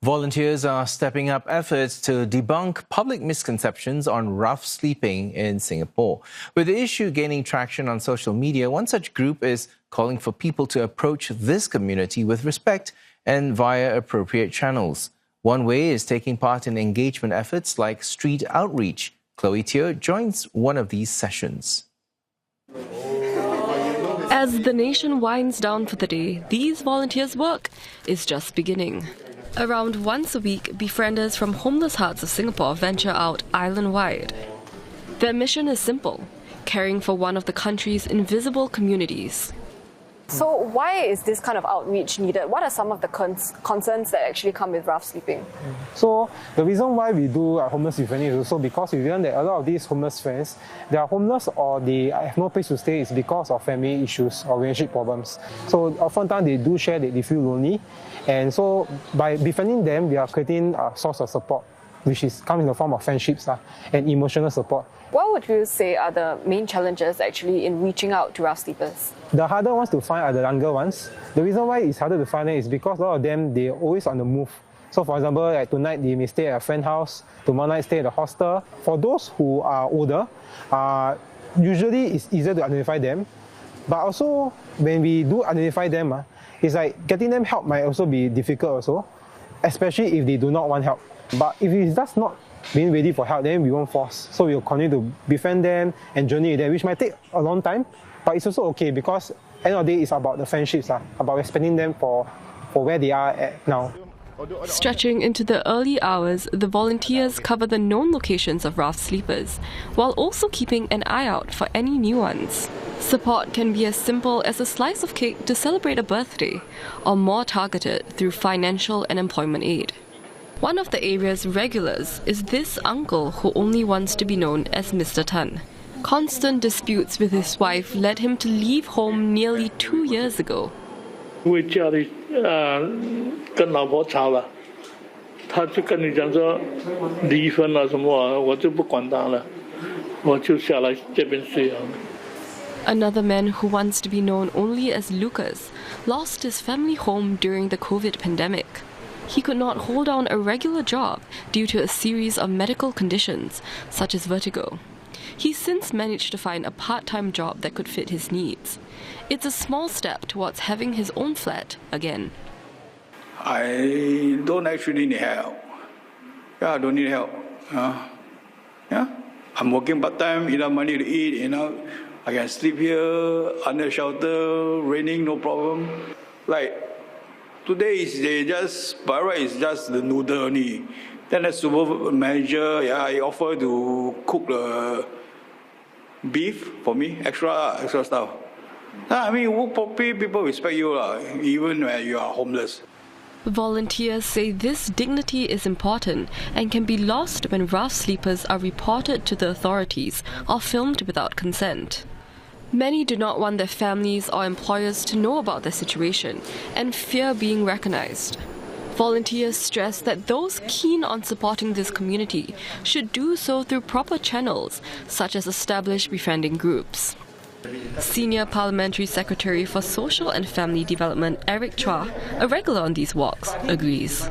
Volunteers are stepping up efforts to debunk public misconceptions on rough sleeping in Singapore. With the issue gaining traction on social media, one such group is calling for people to approach this community with respect and via appropriate channels. One way is taking part in engagement efforts like street outreach. Chloe Teo joins one of these sessions. As the nation winds down for the day, these volunteers' work is just beginning. Around once a week, befrienders from homeless hearts of Singapore venture out island-wide. Their mission is simple: caring for one of the country's invisible communities. So why is this kind of outreach needed? What are some of the concerns that actually come with rough sleeping? So the reason why we do homeless befriending is also because we learned that a lot of these homeless friends, they are homeless or they have no place to stay is because of family issues or relationship problems. So oftentimes they do share that they feel lonely, and so by befriending them, we are creating a source of support, which comes in the form of friendships and emotional support. What would you say are the main challenges actually in reaching out to rough sleepers? The harder ones to find are the younger ones. The reason why it's harder to find them is because a lot of them, they're always on the move. So for example, like tonight they may stay at a friend's house, tomorrow night stay at a hostel. For those who are older, usually it's easier to identify them. But also, when we do identify them, it's like getting them help might also be difficult also, especially if they do not want help. But if it's just not being ready for help, then we won't force. So we'll continue to befriend them and journey with them, which might take a long time, but it's also okay because at the end of the day, it's about the friendships, about respecting them for where they are at now. Stretching into the early hours, the volunteers cover the known locations of rough sleepers, while also keeping an eye out for any new ones. Support can be as simple as a slice of cake to celebrate a birthday, or more targeted through financial and employment aid. One of the area's regulars is this uncle who only wants to be known as Mr. Tan. Constant disputes with his wife led him to leave home nearly 2 years ago. 因为家里跟老婆吵了，他就跟你讲说离婚了什么，我就不管他了，我就下来这边睡了。 Another man who wants to be known only as Lucas lost his family home during the COVID pandemic. He could not hold down a regular job due to a series of medical conditions, such as vertigo. He's since managed to find a part-time job that could fit his needs. It's a small step towards having his own flat again. I don't actually need help. Yeah, I don't need help. I'm working part-time, enough money to eat, I can sleep here, under shelter, raining, no problem. Like, today by right, it's just the noodle only. Then the super manager, he offered to cook the beef for me, extra stuff. I mean, work properly, people respect you, even when you are homeless. Volunteers say this dignity is important and can be lost when rough sleepers are reported to the authorities or filmed without consent. Many do not want their families or employers to know about their situation and fear being recognized. Volunteers stress that those keen on supporting this community should do so through proper channels, such as established befriending groups. Senior Parliamentary Secretary for Social and Family Development Eric Chua, a regular on these walks, agrees.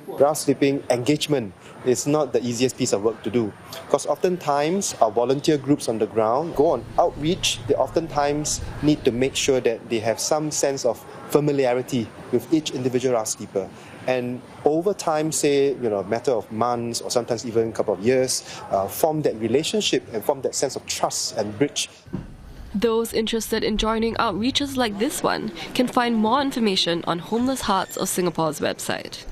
Rough sleeping engagement is not the easiest piece of work to do because oftentimes our volunteer groups on the ground go on outreach. They oftentimes need to make sure that they have some sense of familiarity with each individual rough sleeper, and over time, say a matter of months or sometimes even a couple of years, form that relationship and form that sense of trust and bridge. Those interested in joining outreaches like this one can find more information on Homeless Hearts of Singapore's website.